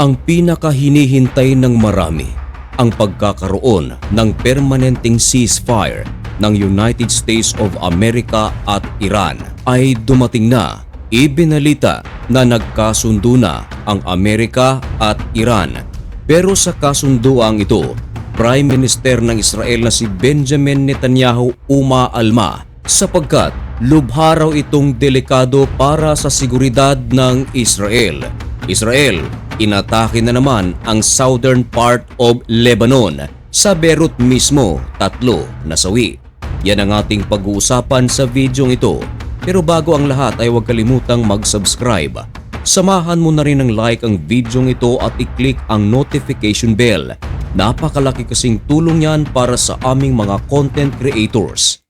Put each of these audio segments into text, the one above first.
Ang pinakahinihintay ng marami, ang pagkakaroon ng permanenteng ceasefire ng United States of America at Iran ay dumating na. Ibinalita na nagkasundo na ang Amerika at Iran. Pero sa kasunduang ito, Prime Minister ng Israel na si Benjamin Netanyahu umaalma sapagkat lubha raw itong delikado para sa seguridad ng Israel. Israel, inatake na naman ang southern part of Lebanon. Sa Beirut mismo, 3 nasawi. Yan ang ating pag-uusapan sa videong ito. Pero bago ang lahat ay huwag kalimutang mag-subscribe. Samahan mo na rin ng like ang videong ito at i-click ang notification bell. Napakalaki kasing tulong yan para sa aming mga content creators.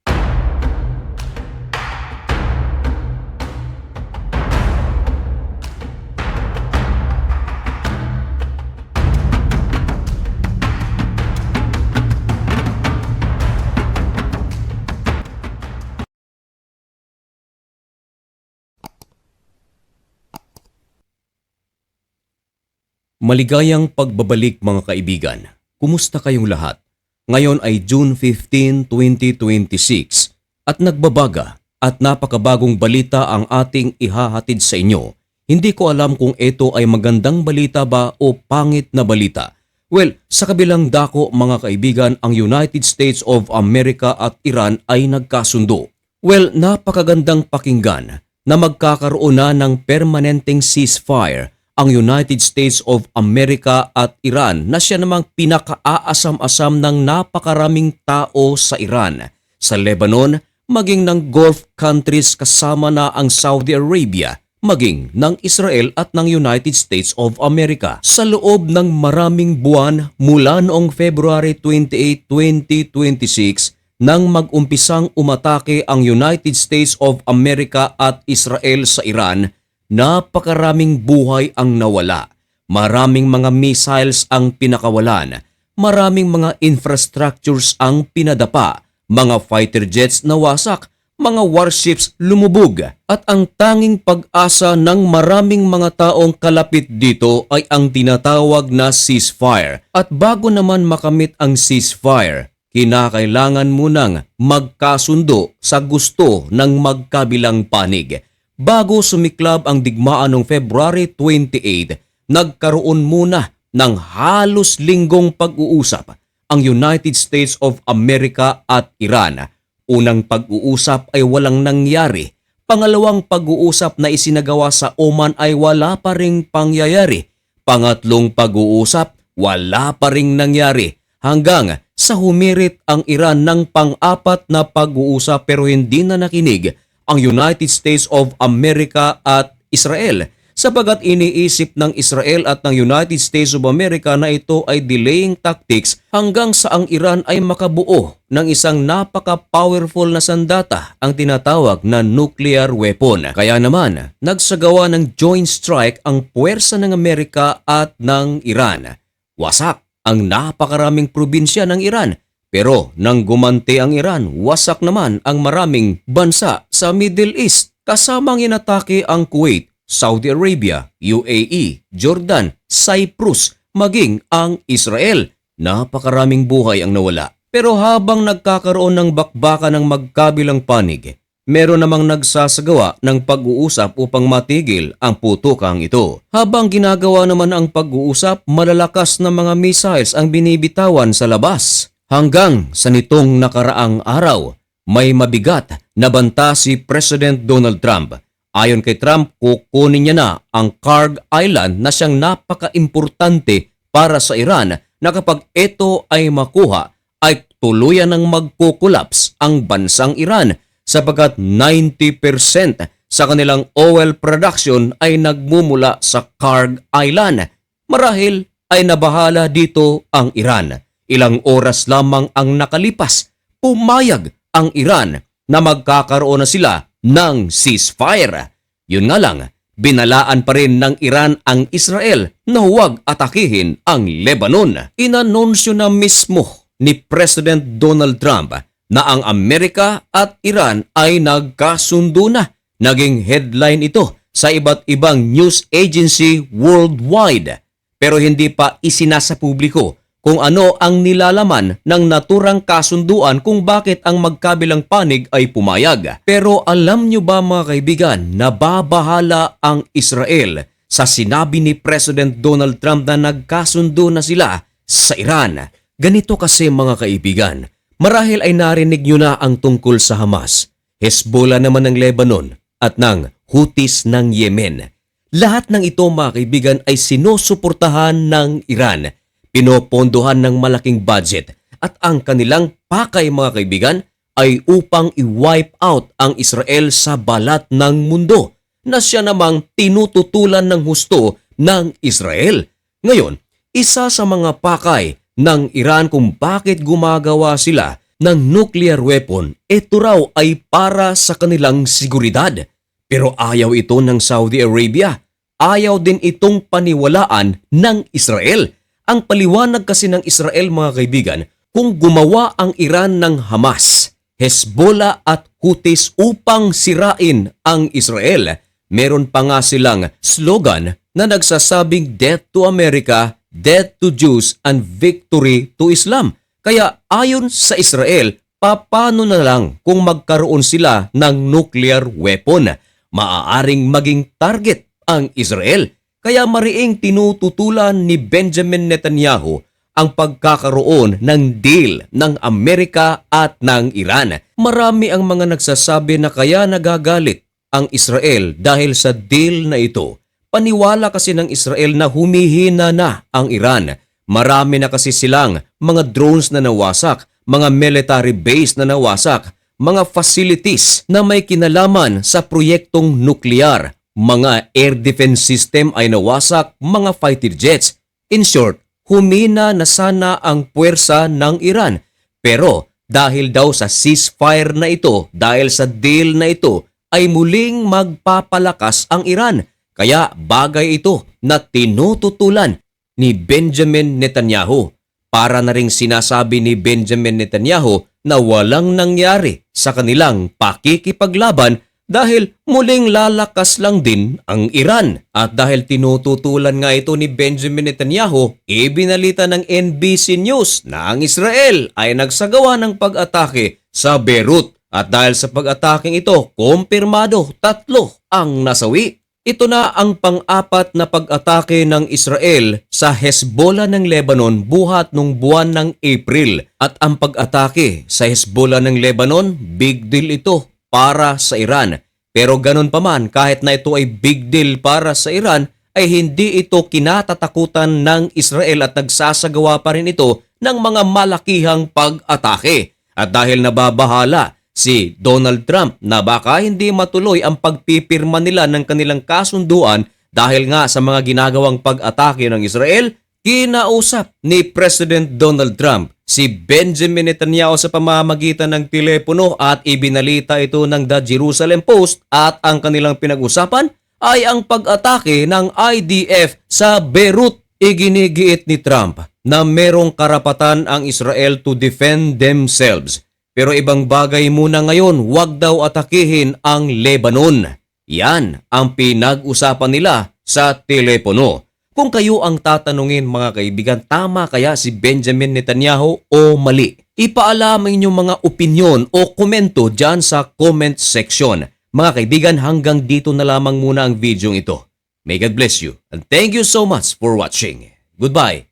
Maligayang pagbabalik mga kaibigan. Kumusta kayong lahat? Ngayon ay June 15, 2026 at nagbabaga at napakabagong balita ang ating ihahatid sa inyo. Hindi ko alam kung ito ay magandang balita ba o pangit na balita. Well, sa kabilang dako mga kaibigan, ang United States of America at Iran ay nagkasundo. Well, napakagandang pakinggan na magkakaroon na ng permanenteng ceasefire ang United States of America at Iran na siya namang pinaka-aasam-asam ng napakaraming tao sa Iran, sa Lebanon, maging ng Gulf countries kasama na ang Saudi Arabia, maging ng Israel at ng United States of America. Sa loob ng maraming buwan mula noong February 28, 2026 nang mag-umpisang umatake ang United States of America at Israel sa Iran, napakaraming buhay ang nawala. Maraming mga missiles ang pinakawalan. Maraming mga infrastructures ang pinadapa. Mga fighter jets nawasak. Mga warships lumubog. At ang tanging pag-asa ng maraming mga taong kalapit dito ay ang tinatawag na ceasefire. At bago naman makamit ang ceasefire, kinakailangan munang magkasundo sa gusto ng magkabilang panig. Bago sumiklab ang digmaan noong February 28, nagkaroon muna ng halos linggong pag-uusap ang United States of America at Iran. Unang pag-uusap ay walang nangyari. Pangalawang pag-uusap na isinagawa sa Oman ay wala pa ring pangyayari. Pangatlong pag-uusap, wala pa ring nangyari. Hanggang sa humirit ang Iran ng pang-apat na pag-uusap pero hindi na nakinig ang United States of America at Israel sapagat iniisip ng Israel at ng United States of America na ito ay delaying tactics hanggang sa ang Iran ay makabuo ng isang napaka-powerful na sandata, ang tinatawag na nuclear weapon. Kaya naman, nagsagawa ng joint strike ang puwersa ng Amerika at ng Iran. Wasak ang napakaraming probinsya ng Iran. Pero nang gumanti ang Iran, wasak naman ang maraming bansa sa Middle East. Kasamang inatake ang Kuwait, Saudi Arabia, UAE, Jordan, Cyprus, maging ang Israel. Napakaraming buhay ang nawala. Pero habang nagkakaroon ng bakbakan ng magkabilang panig, meron namang nagsasagawa ng pag-uusap upang matigil ang putukang ito. Habang ginagawa naman ang pag-uusap, malalakas na mga missiles ang binibitawan sa labas. Hanggang sa nitong nakaraang araw, may mabigat na banta si President Donald Trump. Ayon kay Trump, kukunin niya na ang Kurg Island na siyang napaka-importante para sa Iran na kapag ito ay makuha, ay tuluyan ng magkukulaps ang bansang Iran sapagkat 90% sa kanilang oil production ay nagmumula sa Kurg Island. Marahil ay nabahala dito ang Iran. Ilang oras lamang ang nakalipas, pumayag ang Iran na magkakaroon na sila ng ceasefire. Yun nga lang, binalaan pa rin ng Iran ang Israel na huwag atakihin ang Lebanon. Inanunsyo na mismo ni President Donald Trump na ang Amerika at Iran ay nagkasundo na. Naging headline ito sa iba't ibang news agency worldwide. pero hindi pa isinasa publiko kung ano ang nilalaman ng naturang kasunduan kung bakit ang magkabilang panig ay pumayag. Pero alam nyo ba mga kaibigan na babahala ang Israel sa sinabi ni President Donald Trump na nagkasundo na sila sa Iran? Ganito kasi mga kaibigan, marahil ay narinig nyo na ang tungkol sa Hamas, Hezbollah naman ng Lebanon at ng Houthis ng Yemen. Lahat ng ito mga kaibigan ay sinusuportahan ng Iran. Pinopondohan ng malaking budget at ang kanilang pakay mga kaibigan ay upang i-wipe out ang Israel sa balat ng mundo na siya namang tinututulan ng husto ng Israel. Ngayon, isa sa mga pakay ng Iran kung bakit gumagawa sila ng nuclear weapon, ito raw ay para sa kanilang seguridad. Pero ayaw ito ng Saudi Arabia. Ayaw din itong paniwalaan ng Israel. Ang paliwanag kasi ng Israel mga kaibigan, kung gumawa ang Iran ng Hamas, Hezbollah at Houthis upang sirain ang Israel, meron pa nga silang slogan na nagsasabing death to America, death to Jews, and victory to Islam. Kaya ayon sa Israel, paano na lang kung magkaroon sila ng nuclear weapon? Maaaring maging target ang Israel. Kaya mariing tinututulan ni Benjamin Netanyahu ang pagkakaroon ng deal ng Amerika at ng Iran. Marami ang mga nagsasabi na kaya nagagalit ang Israel dahil sa deal na ito. Paniwala kasi ng Israel na humihina na ang Iran. Marami na kasi silang mga drones na nawasak, mga military base na nawasak, mga facilities na may kinalaman sa proyektong nuklear. Mga air defense system ay nawasak, mga fighter jets. In short, humina na sana ang puwersa ng Iran. Pero dahil daw sa ceasefire na ito, dahil sa deal na ito, ay muling magpapalakas ang Iran. Kaya bagay ito na tinututulan ni Benjamin Netanyahu. Para na ring sinasabi ni Benjamin Netanyahu na walang nangyari sa kanilang pakikipaglaban dahil muling lalakas lang din ang Iran. At dahil tinututulan nga ito ni Benjamin Netanyahu, ibinalita ng NBC News na ang Israel ay nagsagawa ng pag-atake sa Beirut. At dahil sa pag-ataking ito, kumpirmado 3 ang nasawi. Ito na ang pang-apat na pag-atake ng Israel sa Hezbollah ng Lebanon buhat nung buwan ng April. At ang pag-atake sa Hezbollah ng Lebanon, big deal ito para sa Iran. Pero ganun pa man, kahit na ito ay big deal para sa Iran, ay hindi ito kinatatakutan ng Israel at nagsasagawa pa rin ito ng mga malakihang pag-atake. At dahil nababahala si Donald Trump na baka hindi matuloy ang pagpipirma nila ng kanilang kasunduan dahil nga sa mga ginagawang pag-atake ng Israel, kinausap ni President Donald Trump si Benjamin Netanyahu sa pamamagitan ng telepono at ibinalita ito ng The Jerusalem Post at ang kanilang pinag-usapan ay ang pag-atake ng IDF sa Beirut. Iginigiit ni Trump na merong karapatan ang Israel to defend themselves. Pero ibang bagay muna ngayon, wag daw atakihin ang Lebanon. Yan ang pinag-usapan nila sa telepono. Kung kayo ang tatanungin mga kaibigan, tama kaya si Benjamin Netanyahu o mali? Ipaalam ang inyong mga opinyon o komento dyan sa comment section. Mga kaibigan, hanggang dito na lamang muna ang video ito. May God bless you and thank you so much for watching. Goodbye.